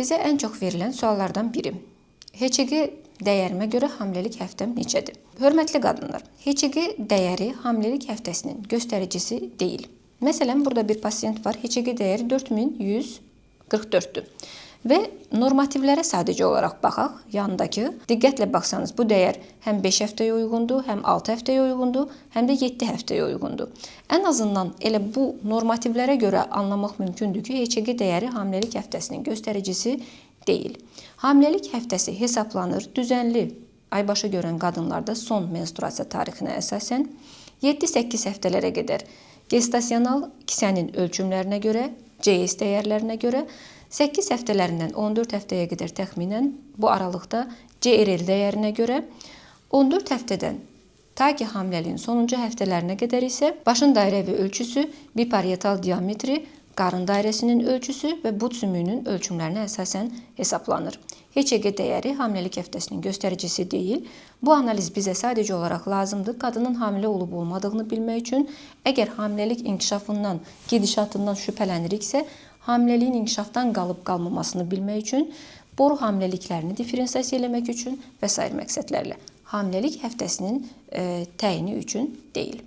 Sizə ən çox verilən suallardan biri. HCG dəyərimə görə hamiləlik həftəm neçədir? Hörmətli qadınlar, HCG dəyəri hamiləlik həftəsinin göstəricisi deyil. Məsələn, burada bir pasiyent var, HCG dəyəri 4144-dür. Və normativlərə sadəcə olaraq baxaq, yanındakı. Diqqətlə baxsanız, bu dəyər həm 5 həftəyə uyğundur, həm 6 həftəyə uyğundur, həm də 7 həftəyə uyğundur. Ən azından elə bu normativlərə görə anlamaq mümkündür ki, HCG dəyəri hamiləlik həftəsinin göstəricisi deyil. Hamiləlik həftəsi hesablanır düzənli aybaşı görən qadınlarda son menstruasiya tarixinə əsasən 7-8 həftələrə qədər gestasional kisənin ölçümlərinə görə, CS dəyərlərinə görə, 8 həftələrindən 14 həftəyə qədər təxminən bu aralıqda CRL dəyərinə görə, 14 həftədən ta ki hamiləliyin sonuncu həftələrinə qədər isə başın dairəvi ölçüsü, biparietal diametri, qarın dairəsinin ölçüsü və bud sümüyünün ölçümlərinə əsasən hesablanır. HCG dəyəri hamiləlik həftəsinin göstəricisi deyil. Bu analiz bizə sadəcə olaraq lazımdır. Qadının hamilə olub-olmadığını bilmək üçün, əgər hamiləlik inkişafından, gedişatından şübhələniriksə, hamiləliyin inkişafdan qalıb-qalmamasını bilmək üçün, boru hamiləliklərini diferensiyasiya eləmək üçün və sair məqsədlərlə hamiləlik həftəsinin təyini üçün deyil.